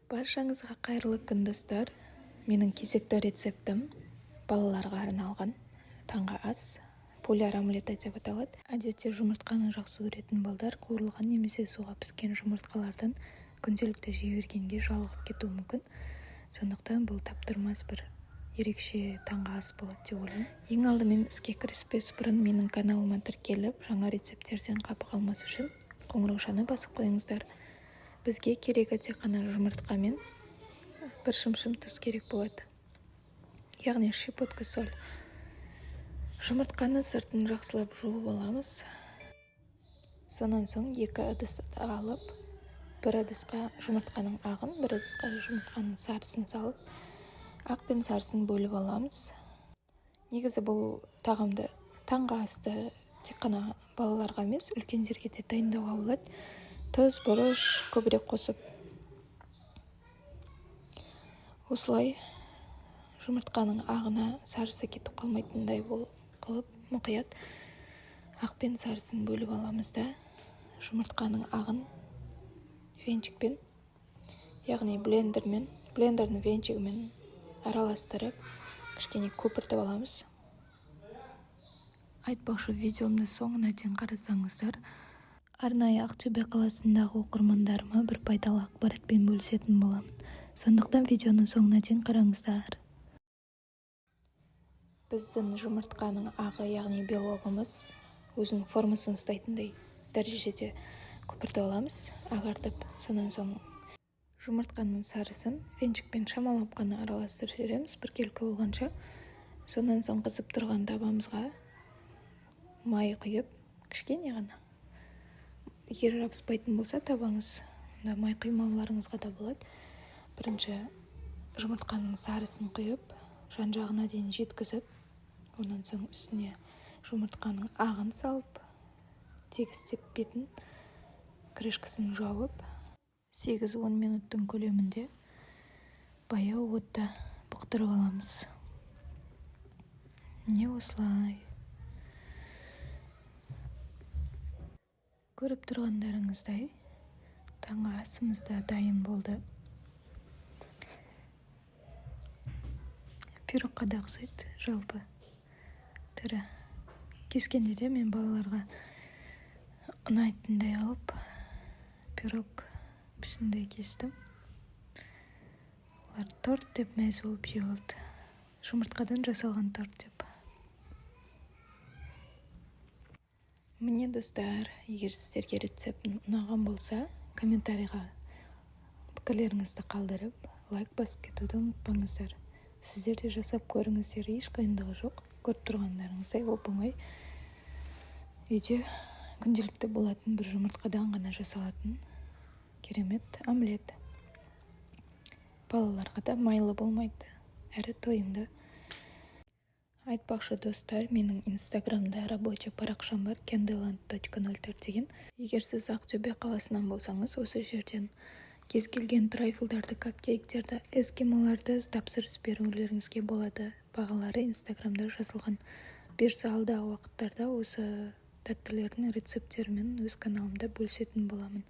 Баршаңызға қайырлы күн достар. Менің кезекті рецептім балаларға арналған таңғы ас. Поляр омлеті деп аталады. Әдетте жұмыртқаны жақсы көретін балдар қуырылған немесе суға піскен жұмыртқалардан күнделікті жей бергенге жалығып кетуі мүмкін. Сондықтан бұл таптырмас бір ерекше таңғы ас болады деп ойлаймын. Ең алдымен іске кіріспес бұрын менің каналыма тіркеліп, жаңа рецептерден қапы қалмас үшін қоңыраушаны басып қойыңыздар. Бізге керегі тек қана жұмыртқа мен бір шымшым тұз керек болады. Яғни щепотка соль. Жұмыртқаны сыртын жақсылап жуып аламыз. Сонан соң 2 ыдысты алып, бір ыдысқа жұмыртқаның ағын, бір ыдысқа жұмыртқаның сарысын салып, ақ пен сарысын бөліп аламыз. Негізі бұл тағамды таңғы асты тек қана балаларға емес, үлкендерге де дайындауға болады. Тұз, бұрыш көбірек қосып. Осылай жұмыртқаның ағына сарысы кетіп қалмайтындай қылып мұқият ақ пен сарысын бөліп аламыз да, жұмыртқаның ағын венчикпен, яғни блендердің венчигімен араластырып, кішкене көпіртіп аламыз. Айтпақшы, видеомды соңына дейін қарасаңыздар, арнайы Ақтөбе қаласындағы оқырмандарыма бір пайдалы ақпаратпен бөлісетін боламын. Сондықтан видеоны соңына дейін қараңыздар. Біздің жұмыртқаның ағы, яғни белогымыз өзінің формасын ұстайтындай дәрежеде көпіртіп аламыз, ағартып. Сонан соң жұмыртқаның сарысын венчикпен шамалап қана араластырып жібереміз, біркелкі болғанша. Сонан соң қызып тұрған табамызға май құйып, кішкене ғана. Егер жабыспайтын болса табаңыз, онда май құймауларыңызға да болады. Бірінші жұмыртқаның сарысын құйып, жан-жағына дейін жеткізіп, онан соң үстіне жұмыртқаның ағын салып, тегістеп бетін крышкасын жауып, 8-10 минуттың көлемінде баяу отта бұқтырып аламыз. Не осылай. Көріп тұрғандарыңыздай, таңғы асымыз да дайын болды. Пирогқа да ұқсайды, жалпы түрі. Кескенде де мен балаларға ұнайтындай алып, пирог пішінде кестім. Олар торт деп мәз болып жеп алды. Жұмыртқадан жасалған торт деп. Міне достар, егер сіздерге рецепт ұнаған болса, комментарийға пікірлеріңізді қалдырып, лайк басып кетуді ұмытпаңыздар. Сіздер де жасап көріңіздер, еш қиындығы жоқ. Көріп тұрғандарыңыздай оп-оңай үйде күнделікті болатын бір жұмыртқадан ғана жасалатын керемет омлет. Балаларға да майлы болмайды, әрі тойымды. Айтпақшы достар, менің инстаграмда рабочий парақшам бар, candyland.04 деген. Егер сіз Ақтөбе қаласынан болсаңыз, осы жерден кез келген трайфлдарды, капкейктерді, эскимоларды тапсырыс берулеріңізге болады. Бағалары инстаграмда жазылған. Бұйырса алдағы уақыттарда осы тәттілердің рецептерімен өз каналымда бөлісетін боламын.